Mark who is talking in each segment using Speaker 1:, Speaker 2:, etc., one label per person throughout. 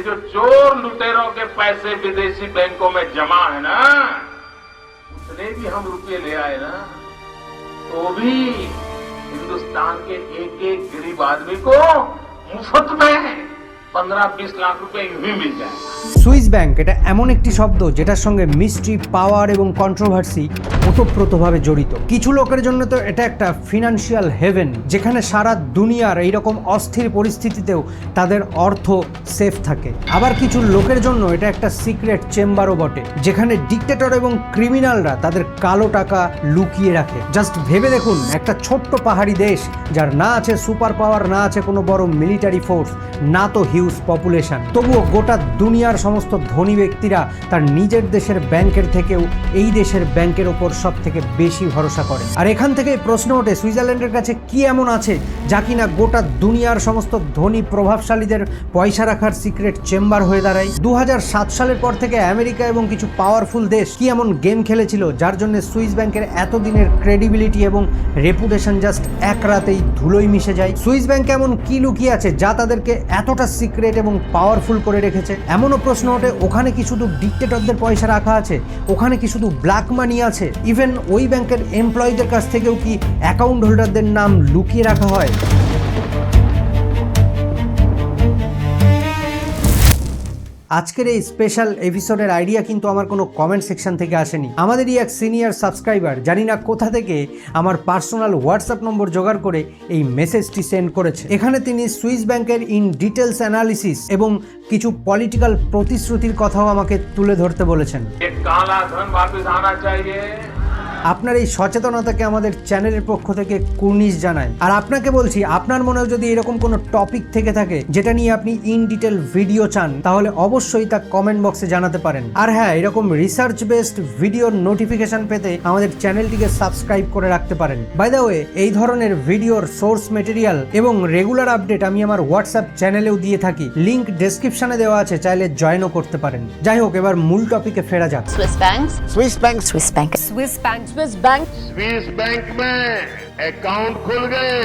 Speaker 1: जो चोर लुटेरों के पैसे विदेशी बैंकों में जमा है ना, उतने भी हम रुपये ले आए ना, तो भी हिंदुस्तान के एक एक गरीब आदमी को मुफ्त में 15-20 लाख रुपए यूं ही मिल जाए।
Speaker 2: সুইস ব্যাংক এটা এমন একটি শব্দ যেটার সঙ্গে মিস্ট্রি, পাওয়ার এবং কন্ট্রোভার্সি ওতপ্রোতভাবে জড়িত। কিছু লোকের জন্য তো এটা একটা ফিনান্সিয়াল হেভেন, যেখানে সারা দুনিয়ার এইরকম অস্থির পরিস্থিতিতেও তাদের অর্থ সেফ থাকে। আবার কিছু লোকের জন্য এটা একটা সিক্রেট চেম্বারও বটে, যেখানে ডিক্টেটর এবং ক্রিমিনালরা তাদের কালো টাকা লুকিয়ে রাখে। জাস্ট ভেবে দেখুন, একটা ছোট্ট পাহাড়ি দেশ যার না আছে সুপার পাওয়ার, না আছে কোনো বড় মিলিটারি ফোর্স, না তো হিউজ পপুলেশন, তবুও গোটা দুনিয়ার সমস্ত ধনী ব্যক্তিরা তার নিজের দেশের ব্যাংকের থেকেও এই দেশের ব্যাংকের ওপর সব থেকে বেশি ভরসা করে। আর এখান থেকেই প্রশ্ন ওঠে, সুইজারল্যান্ডের কাছে কি এমন আছে যা কিনা গোটা দুনিয়ার সমস্ত ধনী প্রভাবশালীদের পয়সা রাখার সিক্রেট চেম্বার হয়ে দাঁড়ায়? 2007 সালের পর থেকে আমেরিকা এবং কিছু পাওয়ারফুল দেশ কি এমন গেম খেলেছিল যার জন্য সুইস ব্যাংকের এতদিনের ক্রেডিবিলিটি এবং রেপুটেশন জাস্ট এক রাতেই ধুলোয় মিশে যায়? সুইস ব্যাংক এমন কি লুকিয়ে আছে যা তাদেরকে এতটা সিক্রেট এবং পাওয়ারফুল করে রেখেছে? এমনও প্রশ্ন ওঠে, ওখানে কি শুধু ডিক্টেটরদের পয়সা রাখা আছে? ওখানে কি শুধু ব্ল্যাক মানি আছে? ইভেন ওই ব্যাংকের এমপ্লয়ীদের কাছ থেকেও কি অ্যাকাউন্ট হোল্ডারদের নাম লুকিয়ে রাখা হয়? আজকের এই স্পেশাল এপিসোডের আইডিয়া কিন্তু আমার কোনো কমেন্ট সেকশন থেকে আসেনি। আমাদেরই এক সিনিয়র সাবস্ক্রাইবার, জানি না কোথা থেকে, আমার পার্সোনাল হোয়াটসঅ্যাপ নম্বর জোগাড় করে এই মেসেজটি সেন্ড করেছে। এখানে তিনি সুইস ব্যাংকের ইন ডিটেলস অ্যানালিসিস এবং কিছু পলিটিক্যাল প্রতিশ্রুতির কথাও আমাকে তুলে ধরতে বলেছেন। আপনার এই সচেতনতাকে আমাদের চ্যানেলের পক্ষ থেকে কুর্নিশ জানাই। আর আপনাকে বলছি, আপনার মনেও যদি এরকম কোনো টপিক থেকে থাকে যেটা নিয়ে আপনি ইন ডিটেল ভিডিও চান, তাহলে অবশ্যই তা কমেন্ট বক্সে জানাতে পারেন। আর হ্যাঁ, এরকম রিসার্চ বেসড ভিডিওর নোটিফিকেশন পেতে আমাদের চ্যানেলটিকে সাবস্ক্রাইব করে রাখতে পারেন। বাই দ্য ওয়ে, এই ধরনের ভিডিওর সোর্স মেটেরিয়াল এবং রেগুলার আপডেট আমি আমার হোয়াটসঅ্যাপ চ্যানেলেও দিয়ে থাকি, লিংক ডেসক্রিপশনে দেওয়া আছে, চাইলে জয়েনও করতে পারেন। যাই হোক, এবার মূল টপিকে ফেরা যাক।
Speaker 3: Swiss banks.
Speaker 4: Swiss bank
Speaker 3: Swiss bank.
Speaker 5: Swiss bank. Swiss bank.
Speaker 1: Swiss bank में अकाउंट खुल गए।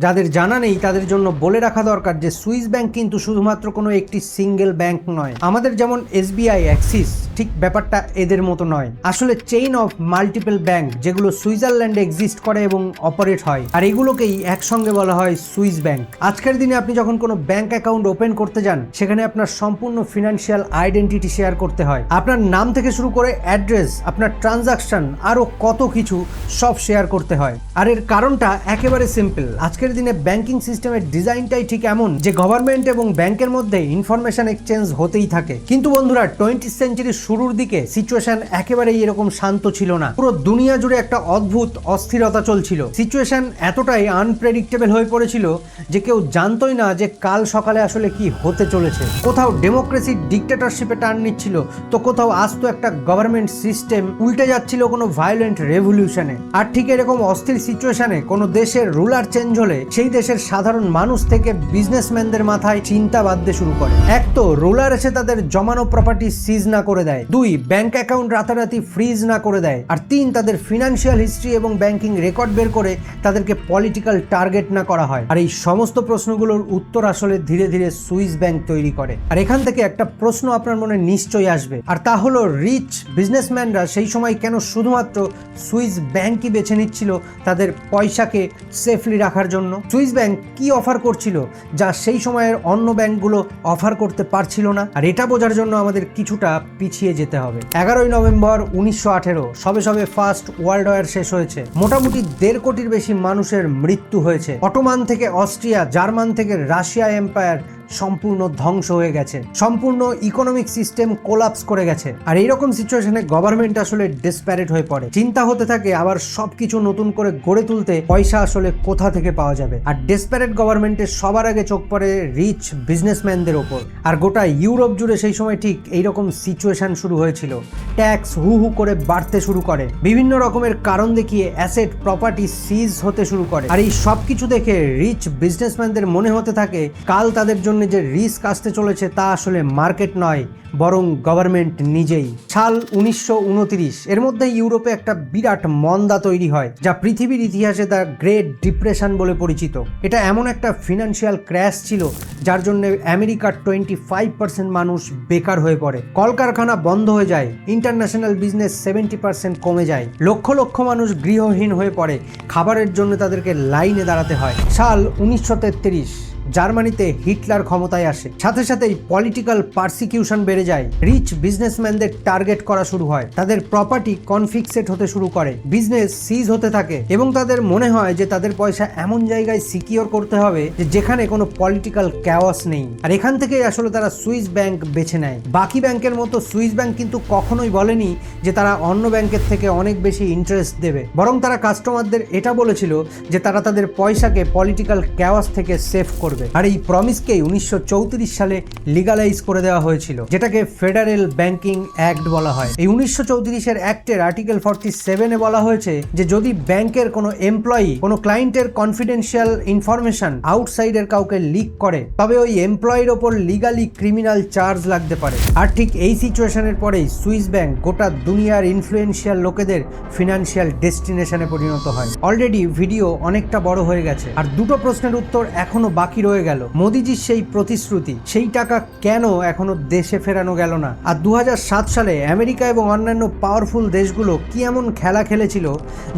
Speaker 2: যাদের জানা নেই তাদের জন্য বলে রাখা দরকার যে সুইস ব্যাংক কিন্তু শুধুমাত্র কোনো একটি সিঙ্গেল ব্যাংক নয়। আমাদের যেমন এসবিআই, অ্যাক্সিস, ঠিক ব্যাপারটা এদের মতো নয়। আসলে চেইন অফ মাল্টিপল ব্যাংক যেগুলো সুইজারল্যান্ডে এক্সিস্ট করে এবং অপারেট হয়, আর এগুলোকেই একসঙ্গে বলা হয় সুইস ব্যাংক। আজকের দিনে আপনি যখন কোনো ব্যাংক অ্যাকাউন্ট ওপেন করতে যান, সেখানে আপনার সম্পূর্ণ ফিনান্সিয়াল আইডেন্টিটি শেয়ার করতে হয়। আপনার নাম থেকে শুরু করে অ্যাড্রেস, আপনার ট্রানজাকশন, আরও কত কিছু সব শেয়ার করতে হয়। আর এর কারণটা একেবারে সিম্পল। আজকের দিনে ব্যাংকিং সিস্টেমের ডিজাইনটাই ঠিক এমন যে গভর্নমেন্ট এবং ব্যাংকের মধ্যে ইনফরমেশন এক্সচেঞ্জ হতেই থাকে। কিন্তু বন্ধুরা, 20th সেঞ্চুরির শুরুর দিকে সিচুয়েশন একেবারেই এরকম শান্ত ছিল না। পুরো দুনিয়া জুড়ে একটা অদ্ভুত অস্থিরতা চলছিল। সিচুয়েশন এতটাই আনপ্রেডিক্টেবল হয়ে পড়েছিল যে কেউ জানতোই না যে কাল সকালে আসলে কি হতে চলেছে। কোথাও ডেমোক্রেসি ডিক্টেটরশিপে টার্ন নিচ্ছিল, তো কোথাও আসতো একটা গভর্নমেন্ট সিস্টেম উল্টে যাচ্ছিল কোনো ভায়োলেন্ট রেভলিউশনে। আর ঠিক এরকম অস্থির সিচুয়েশনে কোনো দেশের রুলার চেঞ্জ হলে সেই দেশের সাধারণ মানুষ থেকে বিজনেসম্যানদের মাথায় চিন্তা বাঁধতে শুরু করে। এক তো রুলার এসে তাদের জমানো প্রপার্টি সিজ না করে দেয়, 2 ব্যাংক অ্যাকাউন্ট রাতারাতি ফ্রিজ না করে দেয়, আর 3 তাদের ফিনান্সিয়াল হিস্ট্রি এবং ব্যাংকিং রেকর্ড বের করে তাদেরকে পলিটিক্যাল টার্গেট না করা হয়। আর এই সমস্ত প্রশ্নগুলোর উত্তর আসলে ধীরে ধীরে সুইস ব্যাংক তৈরি করে। আর এখান থেকে একটা প্রশ্ন আপনার মনে নিশ্চয়ই আসবে, আর তা হলো রিচ বিজনেসম্যানরা সেই সময় কেন শুধুমাত্র সুইস ব্যাংকই বেছে নিচ্ছিল তাদের পয়সাকে সেফলি রাখার জন্য? সুইস ব্যাংক কি অফার করছিল যা সেই সময়ের অন্য ব্যাংকগুলো অফার করতে পারছিল না? আর এটা বোঝার জন্য আমাদের কিছুটা পিছিয়ে যেতে হবে। 11ই নভেম্বর 1918 সবে সবে ফার্স্ট ওয়ার্ল্ড ওয়ার শেষ হয়েছে। মোটামুটি 1.5 কোটির বেশি মানুষের মৃত্যু হয়েছে। অটোমান থেকে অস্ট্রিয়া, জার্মান থেকে রাশিয়া এম্পায়ার সম্পূর্ণ ধ্বংস হয়ে গেছে। সম্পূর্ণ ইকোনমিক সিস্টেম কোলাপস করে গেছে। আর এইরকম সিচুয়েশনে গভর্নমেন্ট আসলে ডেসপারেট হয়ে পড়ে। চিন্তা হতে থাকে আবার সবকিছু নতুন করে গড়ে তুলতে পয়সা আসলে কোথা থেকে পাওয়া যাবে। আর ডেসপারেট গভর্নমেন্টের সবার আগে চোখ পড়ে রিচ বিজনেসম্যানদের ওপর। আর গোটা ইউরোপ জুড়ে সেই সময় ঠিক এইরকম সিচুয়েশন শুরু হয়েছিল। ট্যাক্স হু হু করে বাড়তে শুরু করে, বিভিন্ন রকমের কারণ দেখিয়ে অ্যাসেট প্রপার্টি সিজ হতে শুরু করে। আর এই সবকিছু দেখে রিচ বিজনেসম্যানদের মনে হতে থাকে কাল তাদের জন্য জন্য যে রিস্ক আসতে চলেছে তা আসলে মার্কেট নয়, বরং গভর্নমেন্ট নিজেই। সাল 1929, এর মধ্যে ইউরোপে একটা বিরাট মন্দা তৈরি হয়, যা পৃথিবীর ইতিহাসে দ্য গ্রেট ডিপ্রেশন বলে পরিচিত। এটা এমন একটা ফিনান্সিয়াল ক্র্যাশ ছিল যার জন্য আমেরিকার 25% মানুষ বেকার হয়ে পড়ে, কলকারখানা বন্ধ হয়ে যায়, ইন্টারন্যাশনাল বিজনেস 70% কমে যায়, লক্ষ লক্ষ মানুষ গৃহহীন হয়ে পড়ে, খাবারের জন্য তাদেরকে লাইনে দাঁড়াতে হয়। সাল 1933, জার্মানিতে হিটলার ক্ষমতায় আসে, সাথে সাথেই পলিটিক্যাল পারসিকিউশন বেড়ে যায়, রিচ বিজনেসম্যানদের টার্গেট করা শুরু হয়, তাদের প্রপার্টি কনফিক্সেট হতে শুরু করে, বিজনেস সিজ হতে থাকে এবং তাদের মনে হয় যে তাদের পয়সা এমন জায়গায় সিকিওর করতে হবে যে যেখানে কোনো পলিটিক্যাল ক্যাওয়াস নেই। আর এখান থেকেই আসলে তারা সুইস ব্যাংক বেছে নেয়। বাকি ব্যাংকের মতো সুইস ব্যাংক কিন্তু কখনোই বলেনি যে তারা অন্য ব্যাংকের থেকে অনেক বেশি ইন্টারেস্ট দেবে, বরং তারা কাস্টমারদের এটা বলেছিল যে তারা তাদের পয়সাকে পলিটিক্যাল ক্যাওয়াস থেকে সেভ করবে। আর এই প্রমিসকেই 1934 সালে লিগালাইজ করে দেওয়া হয়েছিল, যেটাকে ফেডারেল ব্যাংকিং অ্যাক্ট বলা হয়। এই 1934 অ্যাক্টের আর্টিকেল 47-এ বলা হয়েছে যে যদি ব্যাংকের কোনো এমপ্লয়ি কোনো ক্লায়েন্টের কনফিডেন্সিয়াল ইনফরমেশন আউটসাইডের কাউকে লিক করে, তবে ওই এমপ্লয়ির ওপর লিগালি ক্রিমিনাল চার্জ লাগতে পারে। আর ঠিক এই সিচুয়েশনের পরেই সুইস ব্যাংক গোটা দুনিয়ার ইনফ্লুয়েন্সিয়াল লোকেদের ফিনান্সিয়াল ডেস্টিনেশনে পরিণত হয়। অলরেডি ভিডিও অনেকটা বড় হয়ে গেছে, আর দুটো প্রশ্নের উত্তর এখনো বাকি রয়ে গেল। মোদিজির সেই প্রতিশ্রুতি, সেই টাকা কেন এখনো দেশে ফেরানো গেল না? আর 2007 সালে আমেরিকা এবং অন্যান্য পাওয়ারফুল দেশগুলো কি এমন খেলা খেলেছিল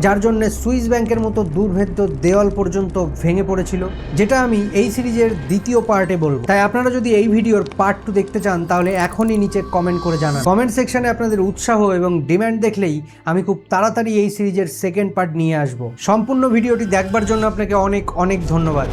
Speaker 2: যার জন্য সুইস ব্যাংকের মতো দুর্ভেদ্য দেওয়াল পর্যন্ত ভেঙে পড়েছিল, যেটা আমি এই সিরিজের দ্বিতীয় পার্টে বলবো। তাই আপনারা যদি এই ভিডিওর পার্ট 2 দেখতে চান তাহলে এখনই নিচে কমেন্ট করে জানান। কমেন্ট সেকশনে আপনাদের উৎসাহ এবং ডিমান্ড দেখলেই আমি খুব তাড়াতাড়ি এই সিরিজের সেকেন্ড পার্ট নিয়ে আসবো। সম্পূর্ণ ভিডিওটি দেখবার জন্য আপনাকে অনেক অনেক ধন্যবাদ।